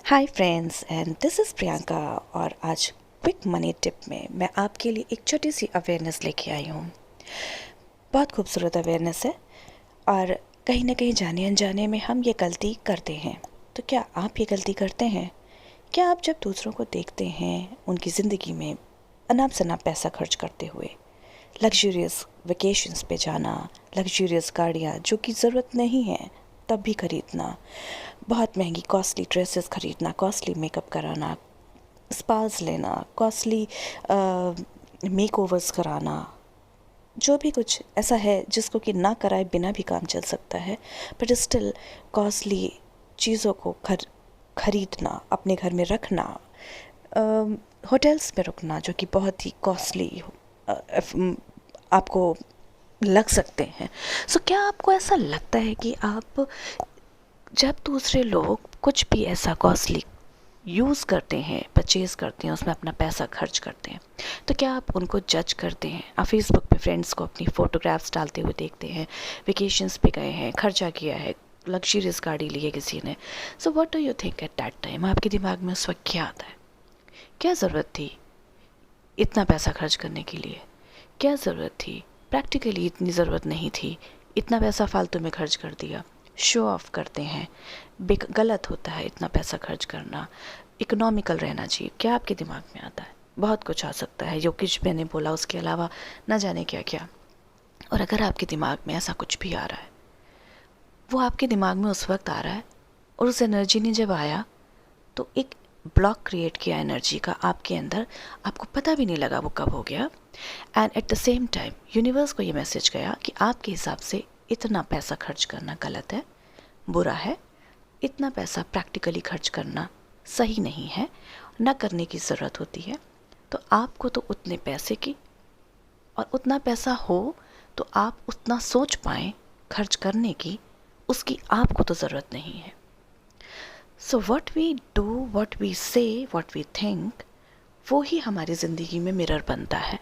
Hi friends and this is Priyanka. और आज quick money tip में मैं आपके लिए एक छोटी सी अवेयरनेस लेके आई हूँ। बहुत खूबसूरत अवेयरनेस है और कहीं ना कहीं जाने अनजाने में हम ये गलती करते हैं। तो क्या आप ये गलती करते हैं? क्या आप जब दूसरों को देखते हैं उनकी ज़िंदगी में अनाप शनाप पैसा खर्च करते हुए, लग्जूरियस वेकेशंस पे जाना, लग्जूरियस गाड़ियाँ जो कि ज़रूरत नहीं है तब भी खरीदना, बहुत महंगी कॉस्टली ड्रेसेस खरीदना, कॉस्टली मेकअप कराना, स्पास लेना, कॉस्टली मेकओवर्स कराना, जो भी कुछ ऐसा है जिसको कि ना कराए बिना भी काम चल सकता है, बट स्टिल कॉस्टली चीज़ों को खरीदना, अपने घर में रखना, होटल्स में रुकना जो कि बहुत ही कॉस्टली आपको लग सकते हैं। सो क्या आपको ऐसा लगता है कि आप जब दूसरे लोग कुछ भी ऐसा कॉस्टली यूज़ करते हैं, परचेज़ करते हैं, उसमें अपना पैसा खर्च करते हैं, तो क्या आप उनको जज करते हैं? आप फेसबुक पे फ्रेंड्स को अपनी फ़ोटोग्राफ्स डालते हुए देखते हैं, वेकेशंस पे गए हैं, खर्चा किया है, लग्जरियस गाड़ी ली है किसी ने। So what do you think at that time? आपके दिमाग में उस वक्त क्या आता है? क्या ज़रूरत थी इतना पैसा खर्च करने के लिए? क्या ज़रूरत थी? प्रैक्टिकली इतनी ज़रूरत नहीं थी, इतना पैसा फालतू में खर्च कर दिया। शो ऑफ करते हैं, गलत होता है इतना पैसा खर्च करना, इकोनॉमिकल रहना चाहिए। क्या आपके दिमाग में आता है? बहुत कुछ आ सकता है, जो कुछ मैंने बोला उसके अलावा न जाने क्या क्या। और अगर आपके दिमाग में ऐसा कुछ भी आ रहा है, वो आपके दिमाग में उस वक्त आ रहा है और उस एनर्जी ने जब आया तो एक ब्लॉक क्रिएट किया एनर्जी का आपके अंदर, आपको पता भी नहीं लगा वो कब हो गया। And at the same time universe को ये मैसेज गया कि आपके हिसाब से इतना पैसा खर्च करना गलत है, बुरा है, इतना पैसा प्रैक्टिकली खर्च करना सही नहीं है, ना करने की ज़रूरत होती है। तो आपको तो उतने पैसे की और उतना पैसा हो तो आप उतना सोच पाएँ खर्च करने की, उसकी आपको तो ज़रूरत नहीं है। So what we do, what we say, what we think, वो ही हमारी ज़िंदगी में मिरर बनता है,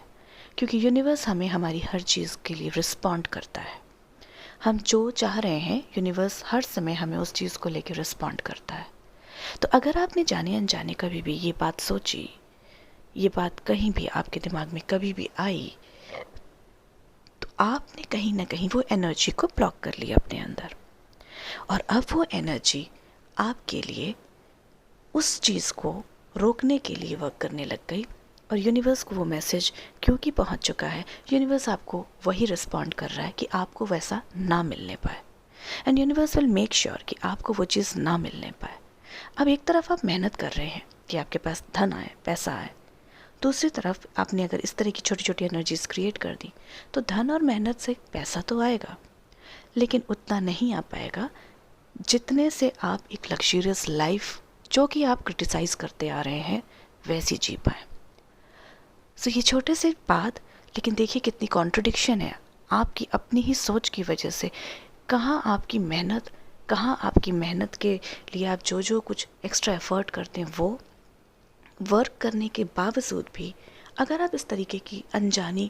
क्योंकि यूनिवर्स हमें हमारी हर चीज़ के लिए रिस्पॉन्ड करता है। हम जो चाह रहे हैं यूनिवर्स हर समय हमें उस चीज़ को लेकर रिस्पॉन्ड करता है। तो अगर आपने जाने अनजाने कभी भी ये बात सोची, ये बात कहीं भी आपके दिमाग में कभी भी आई, तो आपने कहीं ना कहीं वो एनर्जी को ब्लॉक कर लिया अपने अंदर। और अब वो एनर्जी आपके लिए उस चीज़ को रोकने के लिए वर्क करने लग गई। और यूनिवर्स को वो मैसेज क्योंकि पहुंच चुका है, यूनिवर्स आपको वही रिस्पॉन्ड कर रहा है कि आपको वैसा ना मिलने पाए। And universe will make sure कि आपको वो चीज़ ना मिलने पाए। अब एक तरफ आप मेहनत कर रहे हैं कि आपके पास धन आए, पैसा आए, दूसरी तरफ आपने अगर इस तरह की छोटी छोटी एनर्जीज क्रिएट कर दी तो धन और मेहनत से पैसा तो आएगा, लेकिन उतना नहीं आ पाएगा जितने से आप एक लग्जरियस लाइफ, जो कि आप क्रिटिसाइज़ करते आ रहे हैं, वैसी जी पाए। सो ये छोटे से बात, लेकिन देखिए कितनी कॉन्ट्रडिक्शन है आपकी अपनी ही सोच की वजह से। कहाँ आपकी मेहनत के लिए आप जो जो कुछ एक्स्ट्रा एफर्ट करते हैं वो वर्क करने के बावजूद भी अगर आप इस तरीके की अनजानी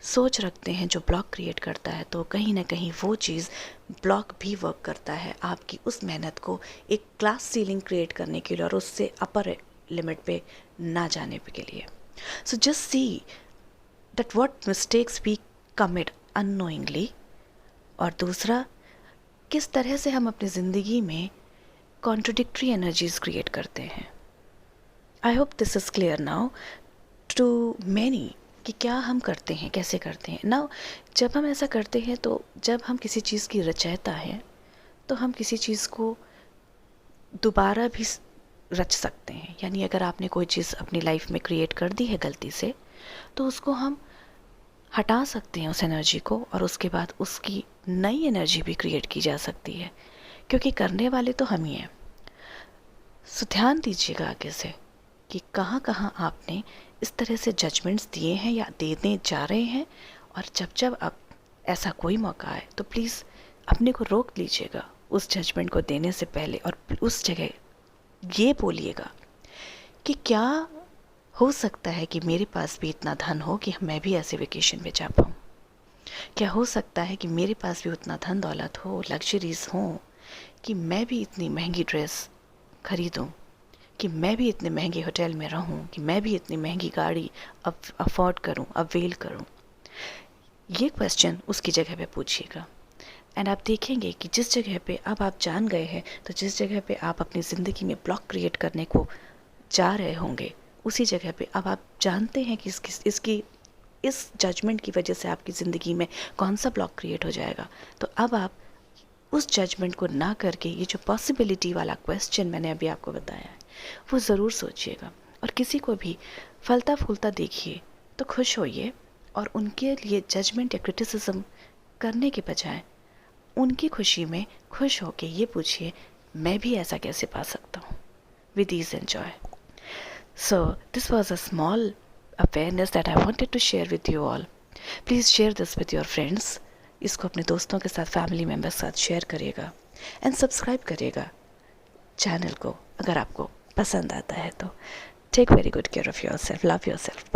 सोच रखते हैं जो ब्लॉक क्रिएट करता है, तो कहीं ना कहीं वो चीज़ ब्लॉक भी वर्क करता है आपकी उस मेहनत को एक क्लास सीलिंग क्रिएट करने के लिए और उससे अपर लिमिट पे ना जाने के लिए। So just see that what mistakes we commit unknowingly, और दूसरा किस तरह से हम अपनी ज़िंदगी में कॉन्ट्रडिक्टरी एनर्जीज क्रिएट करते हैं। I hope this is clear now to many कि क्या हम करते हैं, कैसे करते हैं। नाउ जब हम ऐसा करते हैं, तो जब हम किसी चीज़ की रचयिता हैं तो हम किसी चीज़ को दोबारा भी रच सकते हैं। यानी अगर आपने कोई चीज़ अपनी लाइफ में क्रिएट कर दी है गलती से, तो उसको हम हटा सकते हैं उस एनर्जी को, और उसके बाद उसकी नई एनर्जी भी क्रिएट की जा सकती है, क्योंकि करने वाले तो हम ही हैं। सो ध्यान दीजिएगा आगे से कि कहाँ कहाँ आपने इस तरह से जजमेंट्स दिए हैं या देने जा रहे हैं। और जब जब अब ऐसा कोई मौका आए तो प्लीज़ अपने को रोक लीजिएगा उस जजमेंट को देने से पहले, और उस जगह ये बोलिएगा कि क्या हो सकता है कि मेरे पास भी इतना धन हो कि मैं भी ऐसे वेकेशन पे जा पाऊँ। क्या हो सकता है कि मेरे पास भी उतना धन दौलत हो, लग्जरीज हो, कि मैं भी इतनी महंगी ड्रेस खरीदूँ, कि मैं भी इतने महंगे होटल में रहूं, कि मैं भी इतनी महंगी गाड़ी अफोर्ड करूं, अवेल करूं? ये क्वेश्चन उसकी जगह पे पूछिएगा। एंड आप देखेंगे कि जिस जगह पे अब आप जान गए हैं, तो जिस जगह पे आप अपनी ज़िंदगी में ब्लॉक क्रिएट करने को जा रहे होंगे, उसी जगह पे अब आप जानते हैं कि इस जजमेंट की वजह से आपकी ज़िंदगी में कौन सा ब्लॉक क्रिएट हो जाएगा। तो अब आप उस जजमेंट को ना करके ये जो पॉसिबिलिटी वाला क्वेश्चन मैंने अभी आपको बताया है, वो ज़रूर सोचिएगा। और किसी को भी फलता फूलता देखिए तो खुश होइए, और उनके लिए जजमेंट या क्रिटिसिज्म करने के बजाय उनकी खुशी में खुश होके ये पूछिए, मैं भी ऐसा कैसे पा सकता हूँ, with ease and joy. So this was a small awareness that I wanted to share with you all. Please share this with your friends. इसको अपने दोस्तों के साथ, फैमिली मेम्बर्स के साथ शेयर करिएगा, एंड सब्सक्राइब करिएगा चैनल को अगर आपको पसंद आता है तो। Take very good care of yourself, love your self.